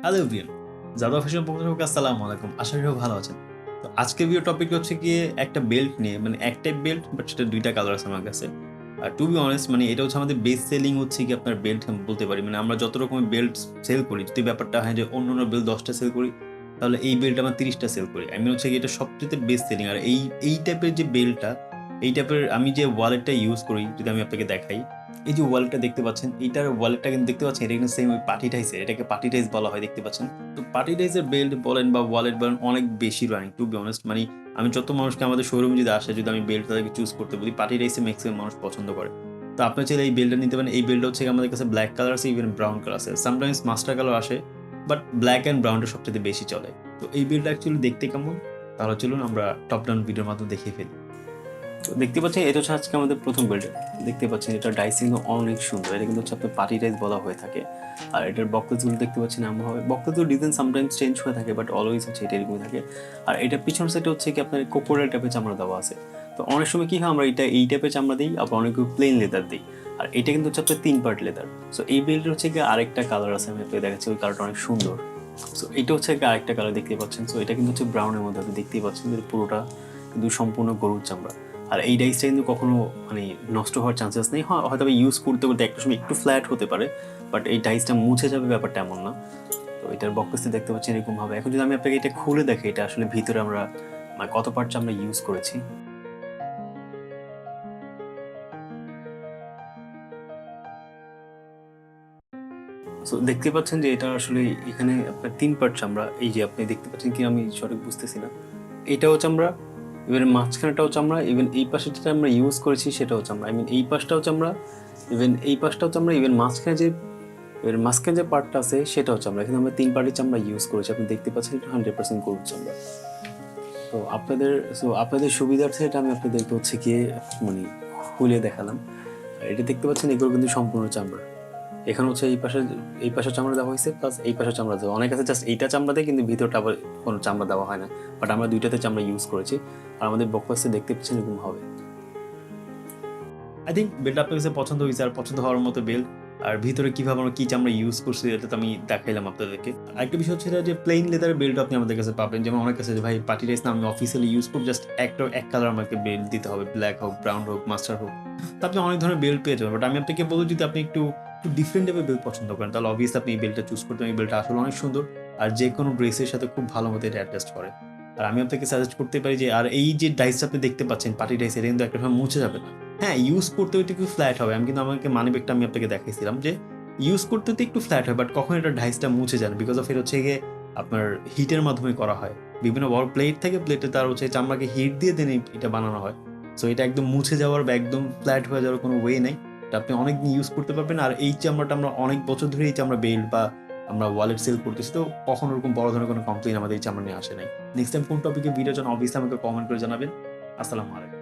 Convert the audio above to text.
Hello everyone, Yadav fashion পক্ষ থেকে আসসালামু আলাইকুম। আশা করি ভালো আছেন। তো আজকের ভিডিও টপিক হচ্ছে গিয়ে একটা বেল্ট নিয়ে, মানে একটাই বেল্ট বাট সেটা ২ টা কালার আছে আমার কাছে। আর টু বি অনেস্ট মানে এটা হচ্ছে আমাদের বেস্ট সেলিং হচ্ছে গিয়ে আপনার বেল্ট বলতে পারি। মানে আমরা যত রকমের বেল্ট সেল করি, যদি ব্যাপারটা হয় যে অন্য বেল্ট ১০ টা সেল করি, তাহলে এই বেল্ট আমরা ৩০ টা সেল করি। হচ্ছে গিয়ে এটা সবচাইতে বেস্ট সেলিং। আর এই টাইপের যে বেল্টটা, এই টাইপের আমি যে ওয়ালেটটা ইউজ করি যদি আমি আপনাকে দেখাই। এই যে ওয়ালেটটা দেখতে পাচ্ছেন, এইটার ওয়ালেটটা কিন্তু দেখতে পাচ্ছেন, এটা কিন্তু সেম ওই পার্টি টাইসের। এটাকে পার্টি টাইস বলা হয়, দেখতে পাচ্ছেন। তো পার্টি টাইসের বেল্ট বলেন বা ওয়ালেট বলেন অনেক বেশি রানিং, টু বি অনেস্ট। মানে আমি যত মানুষকে আমাদের শোরুমে যদি আসে, যদি আমি বেল্ট তাদেরকে চুজ করতে বলি, পার্টি টাইসে ম্যাক্সিমাম মানুষ পছন্দ করে। তো আপনি চাইলে এই বেল্টটা নিতে পারেন। এই বেল্টটা হচ্ছে আমাদের কাছে ব্ল্যাক কালার আছে, ইভেন ব্রাউন কালার আছে, সামটাইমস মাস্টার কালার আসে, বাট ব্ল্যাক অ্যান্ড ব্রাউনটা সবচেয়ে বেশি চলে। তো এই বেল্টটা অ্যাকচুয়ালি দেখতে কেমন, তাহলে চলুন আমরা টপ ডাউন ভিডিওর মাধ্যমে দেখিয়ে ফেলি। তো দেখতে পাচ্ছেন এটা হচ্ছে আজকে আমাদের প্রথম বেল্ট। দেখতে পাচ্ছেন এটা ডাইসিং অনেক সুন্দর। এটা কিন্তু হচ্ছে আপনার পার্টি টাইস বলা হয়ে থাকে। আর এটার বক্তাজুল দেখতে পাচ্ছেন এমন হবে। বক্তাজুল ডিজাইন সামটাইমস চেঞ্জ হয়ে থাকে, বাট অলওয়েজ হচ্ছে এটা এরকমই থাকে। আর এটা পিছন সাইডে হচ্ছে কি আপনার কোকোডাইল টাইপের চামড়া দেওয়া আছে। তো অনেক সময় কি হয়, আমরা এটা এই টাইপের চামড়া দিই, আবার অনেক প্লেন লেদার দিই। আর এটা কিন্তু হচ্ছে আপনার 3 পার্ট লেদার। সো এই বেল্টের হচ্ছে কি আরেকটা কালার আছে, আমি আপনাকে দেখাচ্ছি। ওই কালারটা অনেক সুন্দর। সো এটা হচ্ছে আরেকটা কালার দেখতে পাচ্ছেন। সো এটা কিন্তু হচ্ছে ব্রাউনের মধ্যে, আপনি দেখতেই পাচ্ছেন পুরোটা কিন্তু সম্পূর্ণ গরুর চামড়া। আর এই ডাইসটা কিন্তু কখনো মানে নষ্ট হওয়ার চান্সেস নেই। হয়তো ইউজ করতে করতে একটা সময় একটু ফ্ল্যাট হতে পারে, বাট এই ডাইসটা মুছে যাবে ব্যাপারটা এমন না। তো এটার বক্সে দেখতে পাচ্ছেন এরকম হবে। এখন যদি আমি আপনাকে এটা খুলে দেখি, এটা আসলে ভিতরে আমরা মানে কত পার্টস আমরা ইউজ করেছি। সো দেখতে পাচ্ছেন যে এটা আসলে এখানে আপনার ৩ পার্ট চামড়া। এই যে আপনি দেখতে পাচ্ছেন কি, আমি সঠিক বুঝতেছি না। এটাও চামড়া, ইভেন মাঝখানেটাও চামড়া, ইভেন এই পাশে যেটা আমরা ইউজ করেছি সেটাও চামড়া। আই মিন এই পাশটাও চামড়া, ইভেন এই পাশটাও চামড়া, ইভেন মাঝখানে যে পার্টটা আছে সেটাও চামড়া। এখানে আমরা ৩ পার্টের চামড়া ইউজ করেছি। আপনি দেখতে পাচ্ছেন এটা 100% গরুর চামড়া। তো আপনাদের সুবিধার্থে এটা আমি আপনাদেরকে হচ্ছে গিয়ে মানে খুলে দেখালাম। আর এটা দেখতে পাচ্ছেন এগুলো কিন্তু সম্পূর্ণ চামড়া। এখানে হচ্ছে এই পাশে চামড়া দেওয়া হয়েছে, প্লাস এই পাশে চামড়া দেওয়া। অনেক আছে জাস্ট এইটা চামড়া দেয়, কিন্তু ভিতরটা আবার কোনো চামড়া দেওয়া হয় না। বাট আমরা দুইটাতে চামড়া ইউজ করেছি। আর আমাদের বক্সে দেখতে পাচ্ছেন এরকম হবে। আই থিঙ্ক বেল্টটা আপনার কাছে পছন্দ হয়েছে, আর পছন্দ হওয়ার মতো বেল্ট। আর ভিতরে কিভাবে আমরা কি চামড়া ইউজ করছি এটা তো আমি দেখাইলাম আপনাদেরকে। আরেকটা বিষয় হচ্ছে যে প্লেন লেদার বেল্ট আপনি আমাদের কাছে পাবেন। যেমন অনেক কাছে যে ভাই পার্টি ড্রেস না আমি অফিসিয়ালি ইউজ করব, জাস্ট এক কালার আমাকে বেল্ট দিতে হবে, ব্ল্যাক হোক, ব্রাউন হোক, মাস্টার হোক। তো আপনি অনেক ধরনের বেল্ট পেয়ে যাবেন। বাট আমি আপনাকে বলবো, যদি আপনি একটু ডিফারেন্ট টাইপের বেল্ট পছন্দ করেন, তাহলে অবভিয়াসলি আপনি এই বেল্টটা চুজ করতে। এই বেল্টটা আসলে অনেক সুন্দর, আর যে কোনো ড্রেসের সাথে খুব ভালো মতো এটা অ্যাডজাস্ট করে। আর আমি আপনাকে সাজেস্ট করতে পারি যে, আর এই যে ডাইসটা আপনি দেখতে পাচ্ছেন পার্টি ডাইস, এটা কিন্তু একটা সময় মুছে যাবে না। হ্যাঁ, ইউজ করতে একটু ফ্ল্যাট হবে। আমি কিন্তু আমাকে মানিব্যাগটা আমি আপনাকে দেখাইছিলাম যে ইউজ করতে একটু ফ্ল্যাট হয়, বাট কখন এটা ডাইসটা মুছে যায় না, বিকজ অফ এটা হচ্ছে গিয়ে আপনার হিটের মাধ্যমে করা হয়। বিভিন্ন বড় প্লেট থেকে প্লেটে তার হচ্ছে চামড়াকে হিট দিয়ে দেন এটা বানানো হয়। সো এটা একদম মুছে যাওয়ার বা একদম ফ্ল্যাট হয়ে যাওয়ার কোনো ওয়ে নেই। এটা আপনি অনেক দিন ইউজ করতে পারবেন। আর এই চামড়াটা আমরা অনেক বছর ধরে এই চামড়া বেল্ট বা আমরা ওয়ালেট সেল করতেছি। তো কখনো ওরকম বড় ধরনের কোনো কমপ্লেন আমাদের এই চামড়া নিয়ে আসে নাই। নেক্সট টাইম কোন টপিকে ভিডিও চান অবভিয়াসলি আমাকে কমেন্ট করে জানাবেন। আসসালামু আলাইকুম।